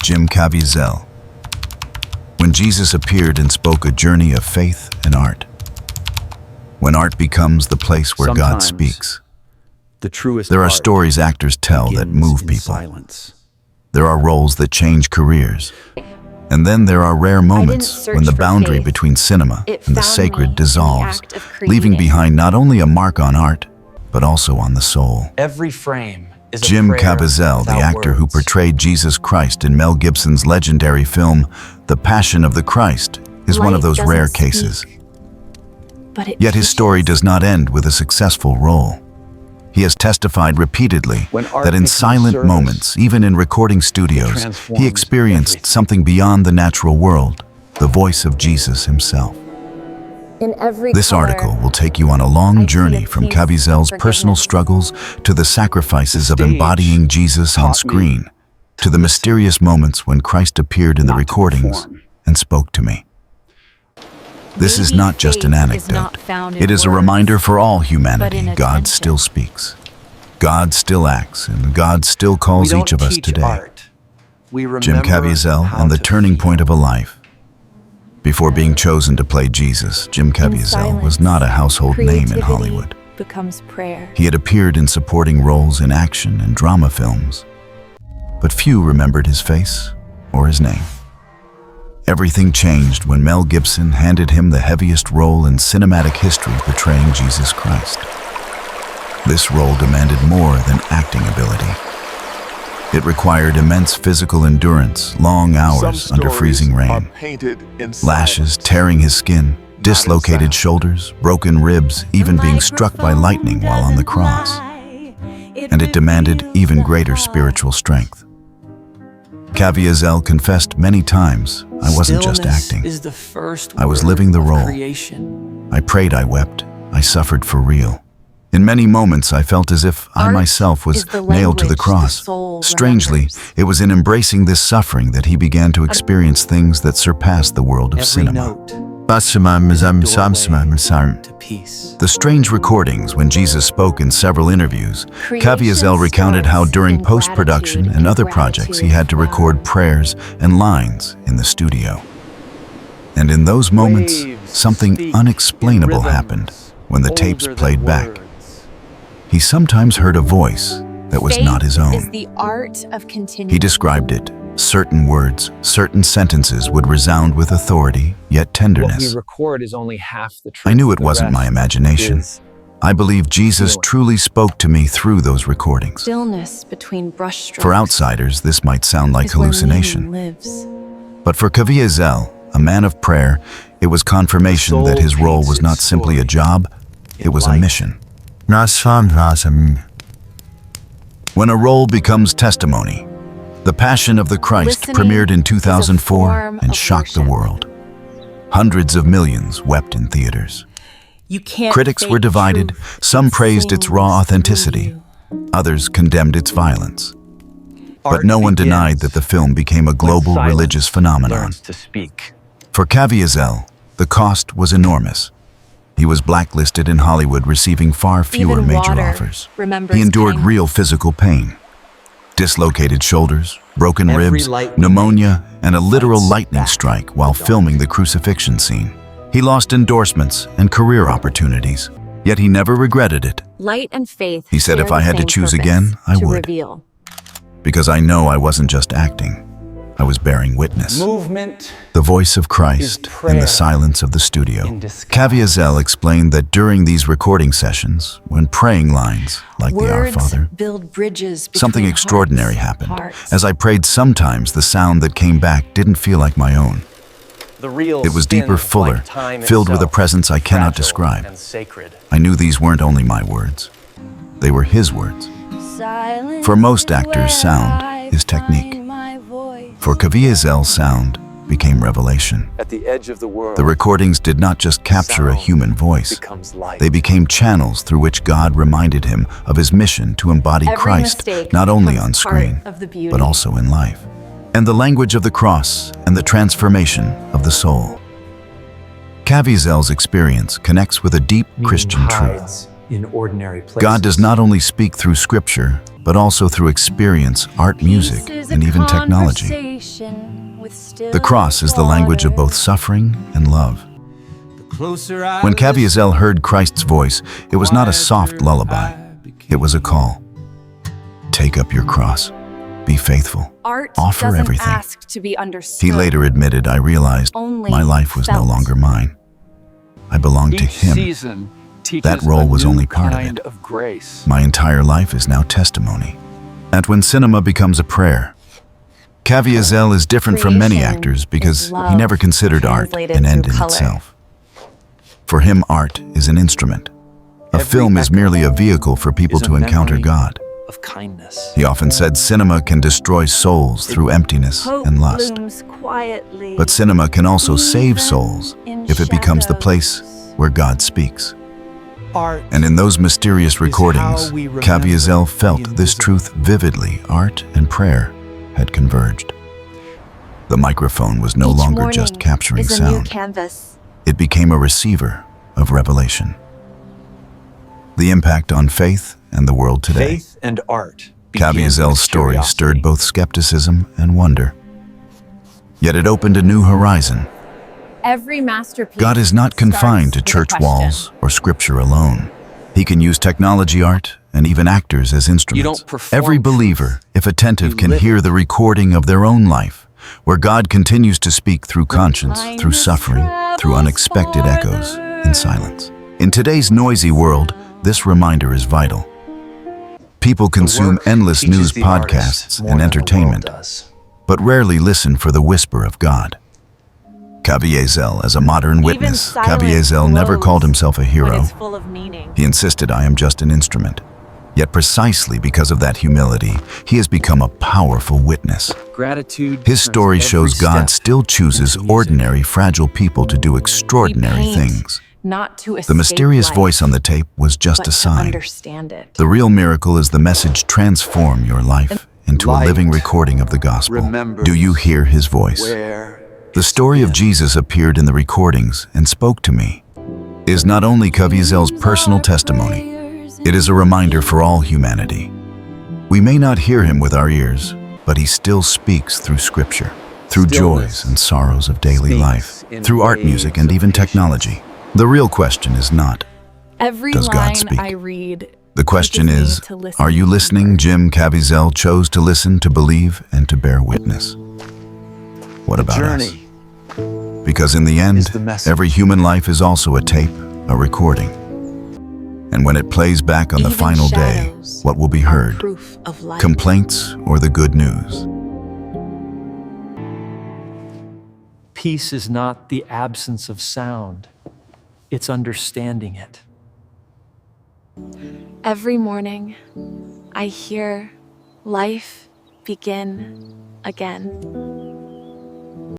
Jim Caviezel. When Jesus appeared and spoke a journey of faith and art. When art becomes the place where God speaks. There are stories actors tell that move people. There are roles that change careers. And then there are rare moments when the boundary between cinema and the sacred dissolves, leaving behind not only a mark on art, but also on the soul. Every frame is a Jim prayer Caviezel, the without actor who words. portrayed Jesus Christ in Mel Gibson's legendary film, The Passion of the Christ, is one of those rare cases. Yet his story does not end with a successful role. He has testified repeatedly that in silent moments, even in recording studios, he experienced something beyond the natural world, the voice of Jesus himself. This article will take you on a long journey from Caviezel's personal struggles to the sacrifices of embodying Jesus on screen, to the mysterious moments when Christ appeared in the recordings and spoke to me. This is not just an anecdote. It is a reminder for all humanity. God still speaks. God still acts, and God still calls each of us today. Jim Caviezel and the turning point of a life. Before being chosen to play Jesus, Jim Caviezel was not a household name in Hollywood. Becomes prayer. He had appeared in supporting roles in action and drama films, but few remembered his face or his name. Everything changed when Mel Gibson handed him the heaviest role in cinematic history portraying Jesus Christ. This role demanded more than acting ability. It required immense physical endurance, long hours under freezing rain, lashes tearing his skin, dislocated shoulders, broken ribs, even being struck by lightning while on the cross. And it demanded even greater spiritual strength. Caviezel confessed many times, I wasn't just acting. I was living the role. I prayed, I wept, I suffered for real. In many moments, I felt as if I myself was nailed to the cross. Strangely, it was in embracing this suffering that he began to experience things that surpassed the world of cinema. The strange recordings when Jesus spoke in several interviews, Caviezel recounted how during post-production and other projects he had to record prayers and lines in the studio. And in those moments, something unexplainable happened when the tapes played back. He sometimes heard a voice that was not his own. He described it. Certain words, certain sentences would resound with authority, yet tenderness. What we record is only half the truth. I knew it wasn't my imagination. I believe Jesus truly spoke to me through those recordings. Stillness between brushstrokes. For outsiders, this might sound like hallucination. Lives. But for Caviezel, a man of prayer, it was confirmation that his role was not simply a job, it was a mission. When a role becomes testimony, The Passion of the Christ premiered in 2004 and shocked the world. Hundreds of millions wept in theaters. Critics were divided. Some praised its raw authenticity. Others condemned its violence. But no one denied that the film became a global religious phenomenon. For Caviezel, the cost was enormous. He was blacklisted in Hollywood, receiving far fewer major offers. He endured real physical pain. Dislocated shoulders, broken ribs, pneumonia, and a literal lightning strike while filming the crucifixion scene. He lost endorsements and career opportunities, yet he never regretted it. Light and faith. He said if I had to choose again, I would. Because I know I wasn't just acting. I was bearing witness. The voice of Christ in the silence of the studio. Caviezel explained that during these recording sessions, when praying lines, like the Our Father, something extraordinary happened. As I prayed, sometimes the sound that came back didn't feel like my own. It was deeper, fuller, filled with a presence I cannot describe. I knew these weren't only my words. They were his words. For most actors, sound is technique. For Caviezel's, sound became revelation. The recordings did not just capture a human voice. They became channels through which God reminded him of his mission to embody Christ, not only on screen, but also in life. And the language of the cross and the transformation of the soul. Caviezel's experience connects with a deep Christian truth. God does not only speak through Scripture, but also through experience, art, music, and even technology. The cross is the language of both suffering and love. When Caviezel heard Christ's voice, it was not a soft lullaby. It was a call. Take up your cross. Be faithful. Art Offer doesn't everything. ask to be understood. He later admitted, I realized Only my life was no felt. longer mine. I belonged to Each him. season teaches That role a was new only part of kind it. of grace. My entire life is now testimony. And when cinema becomes a prayer, Caviezel is different from many Creation actors because is he love never considered art translated an end through in color. itself. For him, art is an instrument. A Every film is echo merely a vehicle for people is a to encounter memory God. of kindness. He often said cinema can destroy souls through emptiness Hope and lust. blooms quietly. But cinema can also save even souls in if it becomes the place shadows. where God speaks. Art And in those mysterious recordings, how we remember Caviezel the felt this invisible. truth vividly. Art and prayer had converged. The microphone was no Each longer morning just capturing is a new sound. canvas. It became a receiver of revelation. The impact on faith and the world today. Faith and art. began Caviezel's with story curiosity. stirred both skepticism and wonder. Yet it opened a new horizon. Every masterpiece. God is not confined to starts with a church question. walls or scripture alone. He can use technology, art, and even actors as instruments. don't perform Every believer, if attentive, you can live hear it. the recording of their own life, where God continues to speak through conscience, through suffering, through unexpected echoes, in silence. In today's noisy world, this reminder is vital. People consume Work endless teaches news the artist podcasts more and than the world entertainment, does. but rarely listen for the whisper of God. Caviezel, as a modern witness, silence Caviezel never glows called himself a When hero. it's full of meaning. He insisted, I am just an instrument. Yet precisely because of that humility, he has become a powerful witness. Gratitude. His turns story every shows God step still chooses into music. ordinary, fragile people to do extraordinary We paint, things. Not to escape The mysterious life, voice on the tape was just but a to sign. understand it. The real miracle is the message, transform your life into a Light living recording of the gospel. remembers Do you hear his voice? Where The story of Jesus appeared in the recordings and spoke to me. It is not only Caviezel's personal testimony, it is a reminder for all humanity. We may not hear him with our ears, but he still speaks through scripture, through Stillness joys and sorrows of daily speaks life, in through art, waves music, and of even patience. technology. The real question is not, Every Does God line speak? I read. the question teaches me is, to listen are you deeper. listening? Jim Caviezel chose to listen, to believe, and to bear witness. What about us? journey Because in the end, is the message. every human life is also a tape, a recording. And when it plays back on the Even final day, shadows what will be are heard? proof of life. Complaints or the good news? Peace is not the absence of sound, it's understanding it. Every morning, I hear life begin again.